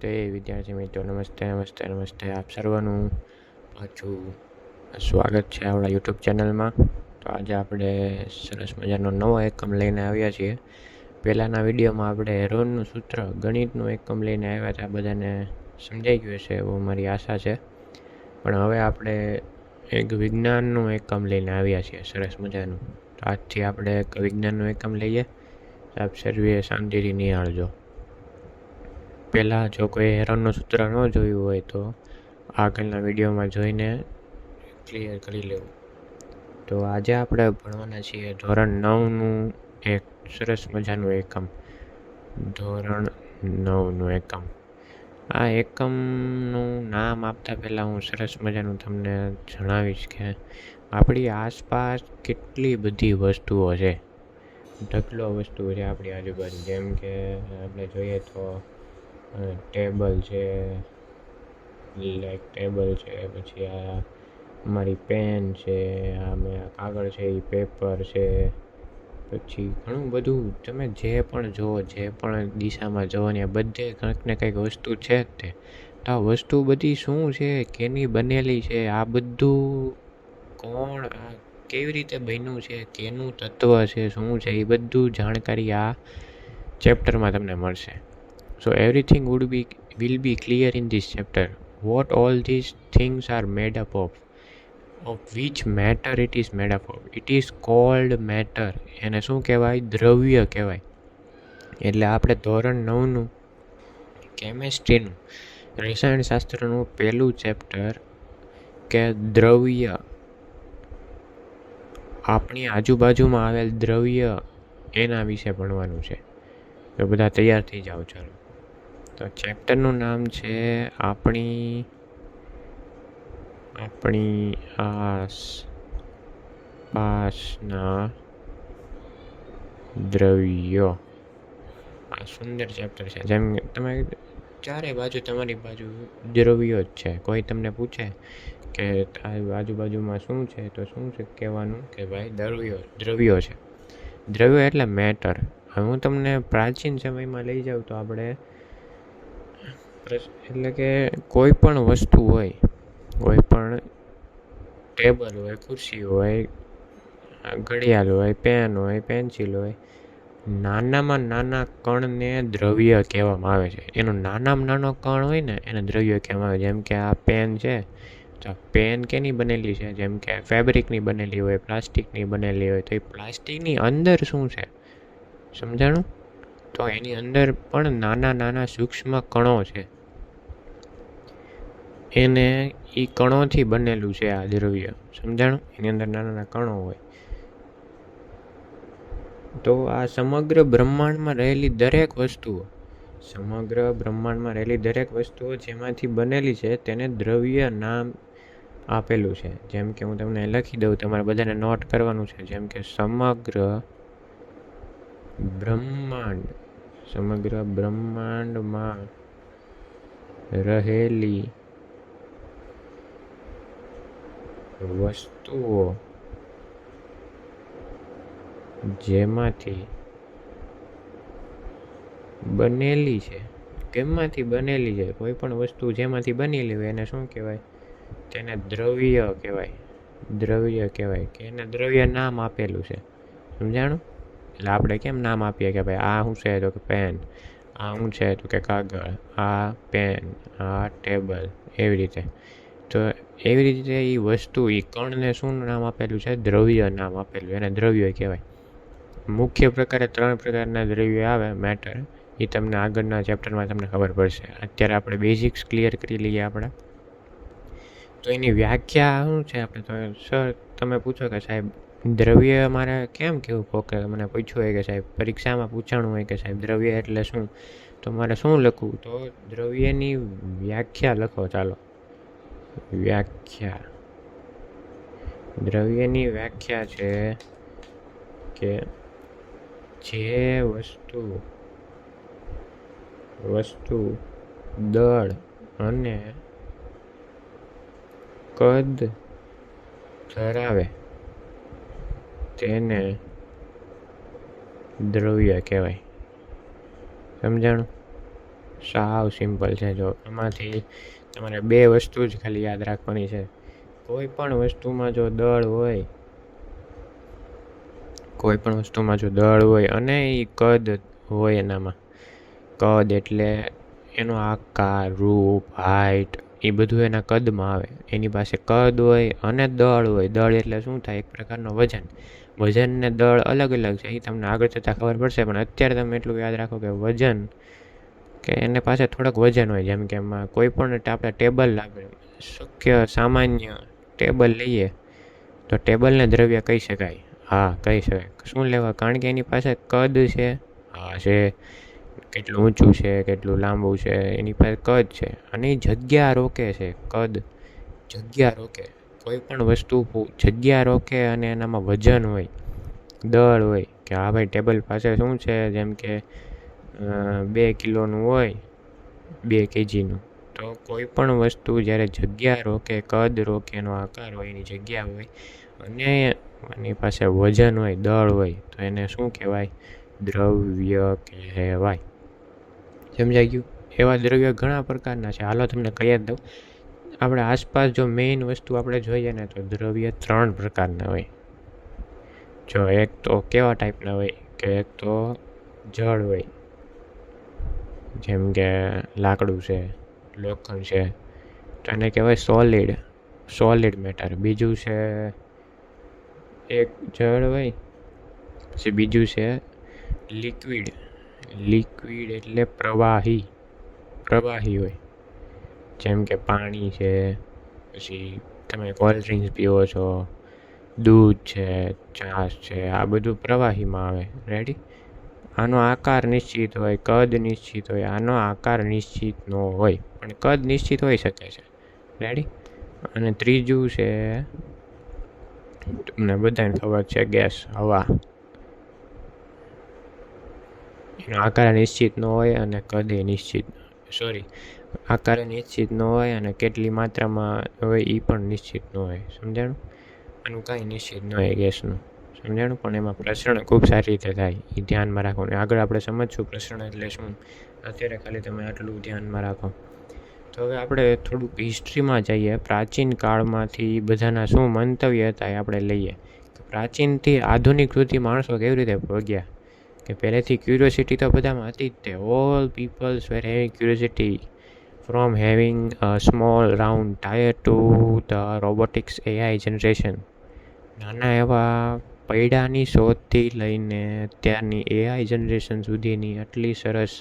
નમસ્તે વિદ્યાર્થી મિત્રો, નમસ્તે આપ સર્વનું પાછું સ્વાગત છે આપણા યુટ્યુબ ચેનલમાં. તો આજે આપણે સરસ મજાનો નવો એકમ લઈને આવ્યા છીએ. પહેલાંના વિડીયોમાં આપણે હેરોનનું સૂત્ર ગણિતનું એકમ લઈને આવ્યા હતા, બધાને સમજાઈ ગયું હશે એવું મારી આશા છે. પણ હવે આપણે એક વિજ્ઞાનનું એકમ લઈને આવ્યા છીએ સરસ મજાનું. તો આજથી આપણે એક વિજ્ઞાનનું એકમ લઈએ, આપ સર્વે શાંતિથી નિહાળજો. પહેલાં જો કોઈ હેરોનનું સૂત્ર ન જોયું હોય તો આગળના વિડીયોમાં જોઈને ક્લિયર કરી લેવું. તો આજે આપણે ભણવાના છીએ ધોરણ 9નું એક સરસ મજાનું એકમ, ધોરણ 9નું એકમ. આ એકમનું નામ આપતા પહેલાં હું સરસ મજાનું તમને જણાવીશ કે આપણી આસપાસ કેટલી બધી વસ્તુઓ છે, ઢગલો વસ્તુઓ છે આપણી આજુબાજુ. જેમ કે આપણે જોઈએ તો ટેબલ છે, પછી આ અમારી પેન છે, કાગળ છે, એ પેપર છે, પછી ઘણું બધું તમે જે પણ જુઓ, જે પણ દિશામાં જુઓ ને બધે કંઈક ને કંઈક વસ્તુ છે જ તે. તો આ વસ્તુ બધી શું છે, કેની બનેલી છે, આ બધું કોણ, આ કેવી રીતે બન્યું છે, કેનું તત્વ છે, શું છે, એ બધું જાણકારી આ ચેપ્ટરમાં તમને મળશે. So everything will be clear in this chapter. What all these things are made up of which matter it is made up of. It is called matter. એને શું કહેવાય? દ્રવ્ય કહેવાય. એટલે આપણે ધોરણ 9નું કેમેસ્ટ્રીનું, રસાયણશાસ્ત્રનું પહેલું ચેપ્ટર કે દ્રવ્ય, આપણી આજુબાજુમાં આવેલ દ્રવ્ય, એના વિશે ભણવાનું છે. તો બધા તૈયાર થઈ જાઓ, ચાલો. તો ચેપ્ટરનું નામ છે આપણી આસપાસના દ્રવ્યો. આ સુંદર ચેપ્ટર છે. જેમ તમે ચારે બાજુ, તમારી બાજુ દ્રવ્યો જ છે. કોઈ તમને પૂછે કે આજુબાજુમાં શું છે, તો શું છે કહેવાનું કે ભાઈ દ્રવ્યો છે. દ્રવ્ય એટલે મેટર. હવે હું તમને પ્રાચીન સમયમાં લઈ જાઉં તો આપણે એટલે કે કોઈ પણ વસ્તુ હોય, કોઈ પણ ટેબલ હોય, ખુરશી હોય, ઘડિયાળ હોય, પેન હોય, પેન્સિલ હોય, નાનામાં નાના કણને દ્રવ્ય કહેવામાં આવે છે. એનો નાનામાં નાનો કણ હોય ને એને દ્રવ્ય કહેવામાં આવે. જેમ કે આ પેન છે, તો પેન કેની બનેલી છે? જેમ કે ફેબ્રિકની બનેલી હોય, પ્લાસ્ટિકની બનેલી હોય. તો એ પ્લાસ્ટિકની અંદર શું છે, સમજાણું? તો એની અંદર પણ નાના નાના સૂક્ષ્મ કણો છે, એને એ કણોથી બનેલું છે આ દ્રવ્ય, સમજાણું? એની અંદર નાના નાના કણો હોય. તો આ સમગ્ર બ્રહ્માંડમાં રહેલી દરેક વસ્તુઓ જેમાંથી બનેલી છે તેને દ્રવ્ય નામ આપેલું છે. જેમ કે હું તમને લખી દઉં, તમારે બધાને નોટ કરવાનું છે. જેમ કે સમગ્ર બ્રહ્માંડમાં રહેલી વસ્તુઓ જેમાંથી બનેલી છે, કેમાંથી બનેલી છે, કોઈ પણ વસ્તુ જેમાંથી બનેલી હોય એને શું કહેવાય? તેને દ્રવ્ય કહેવાય. કે એને દ્રવ્ય નામ આપેલું છે, સમજાણું? એટલે આપણે કેમ નામ આપીએ કે ભાઈ આ શું છે, તો કે પેન, આ શું છે, તો કે કાગળ, આ પેન, આ ટેબલ, એવી રીતે. તો એવી રીતે એ વસ્તુ, એ કણને શું નામ આપેલું છે? દ્રવ્ય નામ આપેલું, એને દ્રવ્ય કહેવાય. મુખ્ય પ્રકારે 3 પ્રકારના દ્રવ્ય આવે, મેટર. એ તમને આગળના ચેપ્ટરમાં તમને ખબર પડશે. અત્યારે આપણે બેઝિક્સ ક્લિયર કરી લઈએ આપણે. તો એની વ્યાખ્યા શું છે? આપણે તો સર તમે પૂછો કે સાહેબ દ્રવ્ય મારે કેમ કહેવું? કે મને પૂછ્યું હોય કે સાહેબ પરીક્ષામાં પૂછાણું હોય કે સાહેબ દ્રવ્ય એટલે શું, તો મારે શું લખવું? તો દ્રવ્યની વ્યાખ્યા લખો. ચાલો, દ્રવ્યની વ્યાખ્યા છે કે જે વસ્તુ દળ અને કદ ધરાવે તેને દ્રવ્ય કહેવાય, સમજાણું? સાવ સિમ્પલ છે. જો આમાંથી તમારે બે વસ્તુ જ ખાલી યાદ રાખવાની છે. કોઈ પણ વસ્તુમાં જો દળ હોય અને એ કદ હોય એનામાં, કદ એટલે એનો આકાર, રૂપ, હાઇટ, એ બધું એના કદમાં આવે. એની પાસે કદ હોય અને દળ હોય. દળ એટલે શું થાય? એક પ્રકારનો વજન ને દળ અલગ અલગ છે. એ તમને આગળ જતાં ખબર પડશે, પણ અત્યારે તમે એટલું યાદ રાખો કે વજન, કે એને પાસે થોડોક વજન હોય. જેમ કે એમાં કોઈ પણ આપણે ટેબલ, આપણે શક્ય સામાન્ય ટેબલ લઈએ તો ટેબલને દ્રવ્ય કહી શકાય. હા, કહી શકાય. શું લેવા? કારણ કે એની પાસે કદ છે. હા છે. કેટલું ઊંચું છે, કેટલું લાંબુ છે, એની પાસે કદ છે. અને એ જગ્યા રોકે છે. કદ જગ્યા રોકે. કોઈ પણ વસ્તુ જગ્યા રોકે અને એનામાં વજન હોય, દળ હોય, કે હા ભાઈ ટેબલ પાસે શું છે, જેમ કે 2 કિલોનું હોય, 2 kgનું. તો કોઈ પણ વસ્તુ જ્યારે જગ્યા રોકે, કદ રોકે, એનો આકાર હોય, એની જગ્યા હોય અને એની પાસે વજન હોય, દળ હોય, તો એને શું કહેવાય? દ્રવ્ય કહેવાય. સમજાઈ ગયું? એવા દ્રવ્ય ઘણા પ્રકારના છે. હાલો તમને કહી જ દઉં. આપણે આસપાસ જો મેઇન વસ્તુ આપણે જોઈએ ને, તો દ્રવ્ય 3 પ્રકારના હોય. જો એક તો કેવા ટાઈપના હોય કે એક તો જળ હોય, જેમ કે લાકડું છે, લોખંડ છે, તો એને કહેવાય સોલિડ મેટર. બીજું છે એક જળ હોય, પછી બીજું છે લિક્વિડ એટલે પ્રવાહી હોય. જેમ કે પાણી છે, પછી તમે કોલ્ડ ડ્રિંક્સ પીવો છો, દૂધ છે, છાશ છે, આ બધું પ્રવાહીમાં આવે. રેડી? આનો આકાર નિશ્ચિત હોય, કદ નિશ્ચિત હોય. આનો આકાર નિશ્ચિત ન હોય, પણ કદ નિશ્ચિત હોઈ શકે છે. રેડી? અને ત્રીજું છે, તમને બધાને ખબર છે, ગેસ, હવા. એનો આકાર નિશ્ચિત ન હોય અને કદ આકાર નિશ્ચિત ન હોય અને કેટલી માત્રામાં હોય એ પણ નિશ્ચિત ન હોય. સમજાણું? આનું કાંઈ નિશ્ચિત ન હોય ગેસનું. સમજાણું? પણ એમાં પ્રસરણ ખૂબ સારી રીતે થાય. એ ધ્યાનમાં રાખવાનું. આગળ આપણે સમજશું પ્રસરણ એટલે શું. અત્યારે ખાલી તમે આટલું ધ્યાનમાં રાખો. તો હવે આપણે થોડુંક હિસ્ટ્રીમાં જઈએ. પ્રાચીન કાળમાંથી બધાના શું મંતવ્ય હતા એ આપણે લઈએ. પ્રાચીનથી આધુનિક સુધી માણસો કેવી રીતે ભોગ્યા, કે પહેલેથી ક્યુરિયોસિટી તો બધામાં હતી જ તે. All peoples were having curiosity, from having a small round tyre to the robotics AI generation. નાના એવા પૈડાની શોધથી લઈને અત્યારની AI જનરેશન સુધીની આટલી સરસ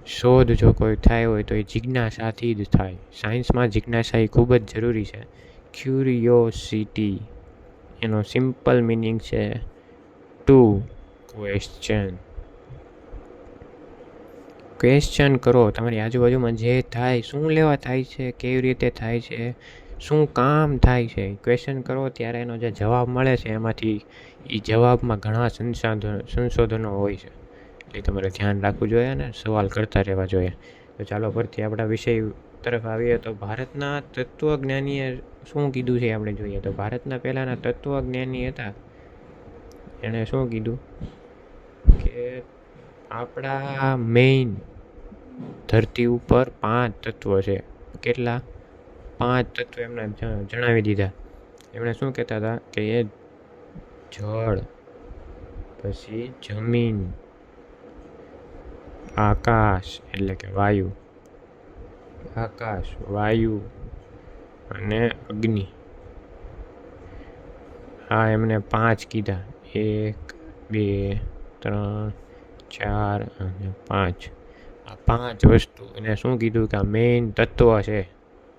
શોધ જો કોઈ થાય હોય તો એ જિજ્ઞાસાથી જ થાય. સાયન્સમાં જિજ્ઞાસા એ ખૂબ જ જરૂરી છે. ક્યુરિયોસિટી એનો સિમ્પલ મિનિંગ છે ટુ ક્વેશ્ચન કરો. તમારી આજુબાજુમાં જે થાય, શું લેવા થાય છે, કેવી રીતે થાય છે, શું કામ થાય છે, ક્વેશ્ચન કરો ત્યારે એનો જે જવાબ મળે છે એમાંથી એ જવાબમાં ઘણા સંશોધનો હોય છે. એટલે તમારે ધ્યાન રાખવું જોઈએ ને સવાલ કરતા રહેવા જોઈએ. તો ચાલો પરથી આપણા વિષય તરફ આવીએ. તો ભારતના તત્વજ્ઞાનીએ શું કીધું છે આપણે જોઈએ. તો ભારતના પહેલાંના તત્વજ્ઞાની હતા, એણે શું કીધું કે આપણા મેઇન ધરતી ઉપર 5 તત્વો છે. કેટલા? 5 તત્વો એમને જણાવી દીધા. એમણે શું કહેતા હતા કે એ જળ, પછી જમીન, આકાશ એટલે કે વાયુ અને અગ્નિ. આ એમને 5 કીધા. 1, 2, 3, 4 અને 5. આ 5 વસ્તુ એને શું કીધું કે આ મેઇન તત્વ છે.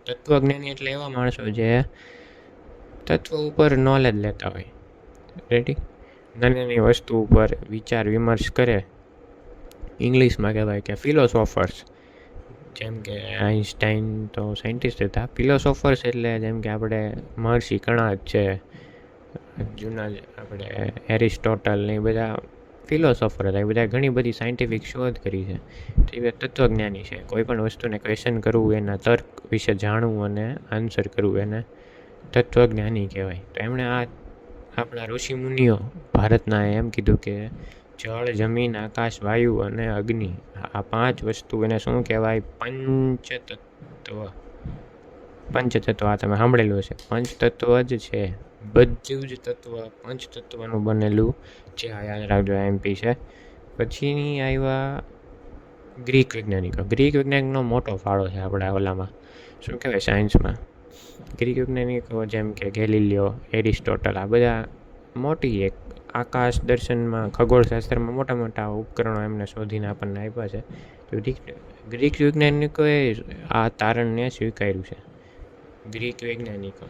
તત્વજ્ઞાની એટલે એવા માણસો જે તત્વ ઉપર નોલેજ લેતા હોય. રેડી? નાની વસ્તુ ઉપર વિચાર વિમર્શ કરે. ઇંગ્લિશમાં કહેવાય કે ફિલોસોફર્સ. જેમ કે આઈન્સ્ટાઈન તો સાયન્ટિસ્ટ હતા. ફિલોસોફર્સ એટલે જેમ કે આપણે મહર્ષિ કર્ણાદ છે, જૂના આપણે એરિસ્ટોટલ ને એ બધા ફિલોસોફર હતા. એ બધા ઘણી બધી સાયન્ટિફિક શોધ કરી છે. તો એ તત્વજ્ઞાની છે. કોઈ પણ વસ્તુને ક્વેશ્ચન કરવું, એના તર્ક વિશે જાણવું અને આન્સર કરવું, એને તત્વજ્ઞાની કહેવાય. તો એમણે આ આપણા ઋષિમુનિઓ ભારતના એમ કીધું કે જળ, જમીન, આકાશ, વાયુ અને અગ્નિ, આ 5 વસ્તુ એને શું કહેવાય? પંચતત્વ. પંચતત્વ આ તમે સાંભળેલું હશે. પંચતત્વ જ છે. બધું જ તત્વ પંચતત્વનું બનેલું છે. આ યાદ રાખજો, એમપી છે. પછીની આવ્યા ગ્રીક વૈજ્ઞાનિકો. ગ્રીક વૈજ્ઞાનિકનો મોટો ફાળો છે આપણા ઓલામાં, શું કહેવાય, સાયન્સમાં. ગ્રીક વૈજ્ઞાનિકો જેમ કે ગેલિલિયો, એરિસ્ટોટલ, આ બધા મોટી એક આકાશ દર્શનમાં, ખગોળશાસ્ત્રમાં મોટા મોટા ઉપકરણો એમને શોધીને આપણને આપ્યા છે. તો ગ્રીક વૈજ્ઞાનિકોએ આ તારણને સ્વીકાર્યું છે. ગ્રીક વૈજ્ઞાનિકો,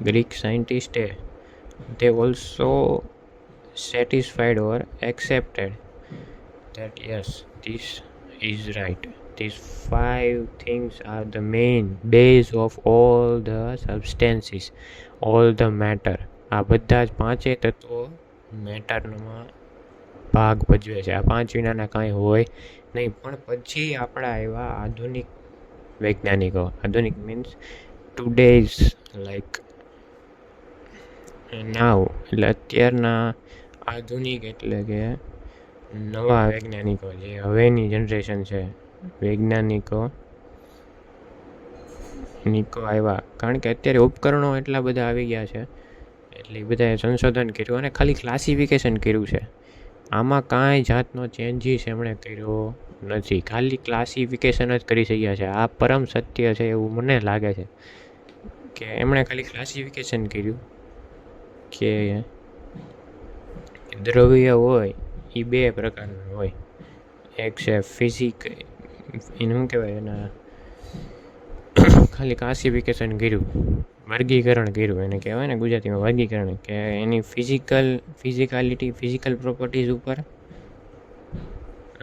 Greek સાયન્ટિસ્ટે, they also satisfied or accepted that yes, this is right. These 5 things are the main base of all the substances, all the matter. આ બધા જ 5 તત્વો મેટરમાં ભાગ ભજવે છે. આ 5 વિનાના કાંઈ હોય નહીં. પણ પછી આપણા એવા આધુનિક વૈજ્ઞાનિકો, આધુનિક મીન્સ ટુડેઝ લાઈક નાવ, એટલે અત્યારના આધુનિક એટલે કે નવા વૈજ્ઞાનિકો, જે હવેની જનરેશન છે, વૈજ્ઞાનિકો આવ્યા. કારણ કે અત્યારે ઉપકરણો એટલા બધા આવી ગયા છે, એટલે એ બધાએ સંશોધન કર્યું અને ખાલી ક્લાસિફિકેશન કર્યું છે. આમાં કાંઈ જાતનો ચેન્જીસ એમણે કર્યો નથી. ખાલી ક્લાસિફિકેશન જ કરી શક્યા છે. આ પરમ સત્ય છે એવું મને લાગે છે, કે એમણે ખાલી ક્લાસિફિકેશન કર્યું કે દ્રવ્ય હોય એ 2 પ્રકારના હોય. એક છે ફિઝિક, એને શું કહેવાય, એના ખાલી ક્લાસિફિકેશન કર્યું, વર્ગીકરણ કર્યું, એને કહેવાય ને ગુજરાતીમાં વર્ગીકરણ, કે એની ફિઝિકાલિટી, ફિઝિકલ પ્રોપર્ટીઝ ઉપર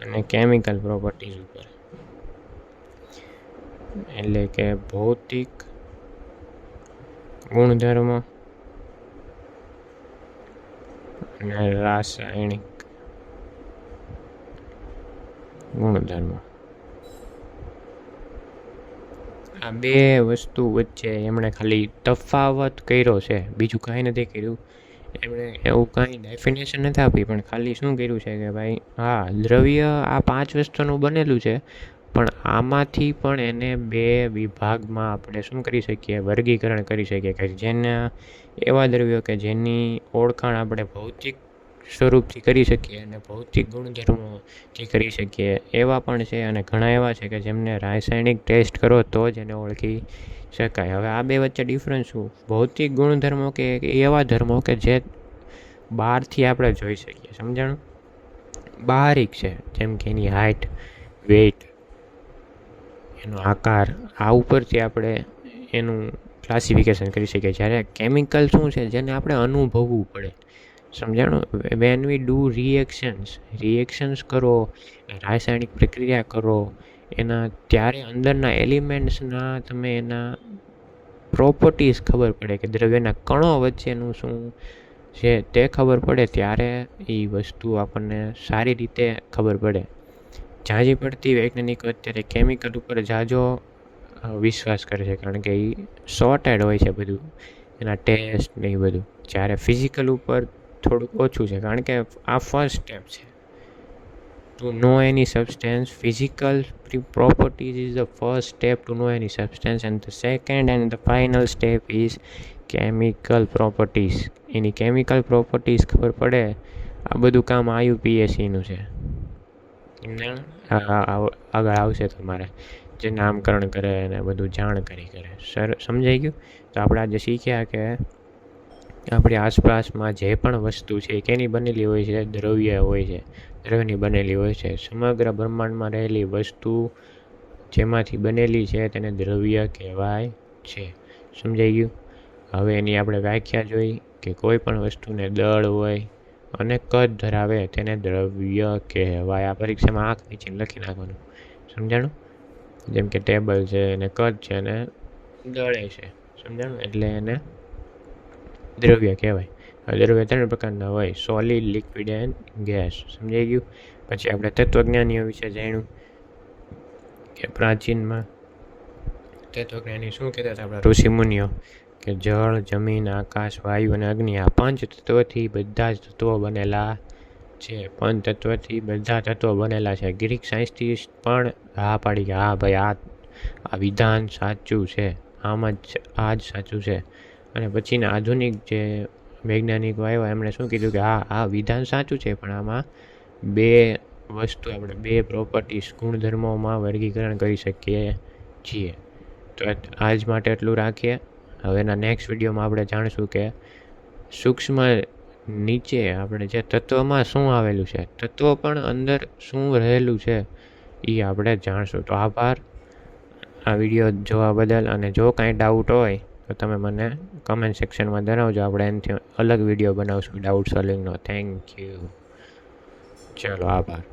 અને કેમિકલ પ્રોપર્ટીઝ ઉપર. એટલે કે ભૌતિક ગુણધર્મ અને રાસાયણિક ગુણધર્મ. આ 2 વસ્તુ વચ્ચે એમણે ખાલી તફાવત કર્યો છે, બીજું કાંઈ નથી કર્યું. એમણે એવું કાંઈ ડેફિનેશન નથી આપી, પણ ખાલી શું કર્યું છે કે ભાઈ હા, દ્રવ્ય આ 5 વસ્તુનું બનેલું છે, પણ આમાંથી પણ એને 2 વિભાગમાં આપણે શું કરી શકીએ, વર્ગીકરણ કરી શકીએ. કે જેના એવા દ્રવ્યો કે જેની ઓળખાણ આપણે ભૌતિક સ્વરૂપથી કરી શકીએ અને ભૌતિક ગુણધર્મોથી કરી શકીએ, એવા પણ છે. અને ઘણા એવા છે કે જેમને રાસાયણિક ટેસ્ટ કરો તો જ એને ઓળખી શકાય. હવે આ 2 વચ્ચે ડિફરન્સ શું? ભૌતિક ગુણધર્મો કે એવા ધર્મો કે જે બહારથી આપણે જોઈ શકીએ, સમજાણું, બહારિક છે, જેમ કે એની હાઇટ, વેઇટ, એનો આકાર, આ ઉપરથી આપણે એનું ક્લાસિફિકેશન કરી શકીએ. જ્યારે કેમિકલ શું છે, જેને આપણે અનુભવવું પડે, સમજાણું. વેન વી ડુ રિએક્શન્સ કરો, રાસાયણિક પ્રક્રિયા કરો એના, ત્યારે અંદરના એલિમેન્ટ્સના તમે એના પ્રોપર્ટીઝ ખબર પડે, કે દ્રવ્યના કણો વચ્ચેનું શું છે તે ખબર પડે, ત્યારે એ વસ્તુ આપણને સારી રીતે ખબર પડે. ઝાઝી પડતી વૈજ્ઞાનિકો અત્યારે કેમિકલ ઉપર ઝાઝો વિશ્વાસ કરે છે, કારણ કે એ સોર્ટેડ હોય છે બધું, એના ટેસ્ટ ને એ બધું. જ્યારે ફિઝિકલ ઉપર થોડુંક ઓછું છે, કારણ કે આ ફર્સ્ટ સ્ટેપ છે. To know any substance, physical properties is the first step to know any substance, and the second and the final step is chemical properties. Any chemical properties ખબર પડે, આ બધું કામ IUPACનું છે. આગળ આવશે તમારે, જે નામકરણ કરે અને બધું જાણકારી કરે. સમજાઈ ગયું? તો આપણે આજે શીખ્યા કે આપણી આસપાસમાં જે પણ વસ્તુ છે એ કેની બનેલી હોય છે? દ્રવ્ય હોય છે, દ્રવ્યની બનેલી હોય છે. સમગ્ર બ્રહ્માંડમાં રહેલી વસ્તુ જેમાંથી બનેલી છે તેને દ્રવ્ય કહેવાય છે. સમજાઈ ગયું? હવે એની આપણે વ્યાખ્યા જોઈ કે કોઈ પણ વસ્તુને દળ હોય અને કદ ધરાવે તેને દ્રવ્ય કહેવાય. આ પરીક્ષામાં આંખ નીચે લખી નાખવાનું, સમજાણું? જેમ કે ટેબલ છે અને કદ છે અને દળે છે, સમજાણું? એટલે એને દ્રવ્ય કહેવાય. દ્રવ્ય 3 પ્રકારના હોય, સોલિડ, લિક્વિડ એન્ડ ગેસ. સમજાઈ ગયું? પછી આપણે તત્વજ્ઞાનીઓ વિશે જાણ્યું કે પ્રાચીનમાં તત્વજ્ઞાની શું કહેતા હતા આપણા ઋષિમુનિઓ, કે જળ, જમીન, આકાશ, વાયુ અને અગ્નિ, આ 5 તત્વોથી બધા જ તત્વો બનેલા છે પણ તત્વથી બધા તત્વો બનેલા છે. ગ્રીક સાયન્ટિસ્ટ પણ હા પાડી કે હા ભાઈ આ વિધાન સાચું છે, આમ જ આ જ સાચું છે. અને પછીના આધુનિક જે વૈજ્ઞાનિકો આવ્યા એમણે શું કીધું કે આ વિધાન સાચું છે, પણ આમાં બે વસ્તુ આપણે બે પ્રોપર્ટીસ ગુણધર્મોમાં વર્ગીકરણ કરી શકીએ છીએ. તો આજ માટે એટલું રાખીએ. હવેના નેક્સ્ટ વિડીયોમાં આપણે જાણીશું કે સૂક્ષ્મ નીચે આપણે જે તત્વમાં શું આવેલું છે, તત્વ પણ અંદર શું રહેલું છે એ આપણે જાણશું. તો આભાર આ વિડીયો જોવા બદલ. અને જો કાંઈ ડાઉટ હોય તો તમે મને કમેન્ટ સેક્શનમાં જણાવજો. આપણે એનાથી અલગ વિડીયો બનાવશું ડાઉટ સોલ્વિંગનો. Thank you. ચલો આભાર.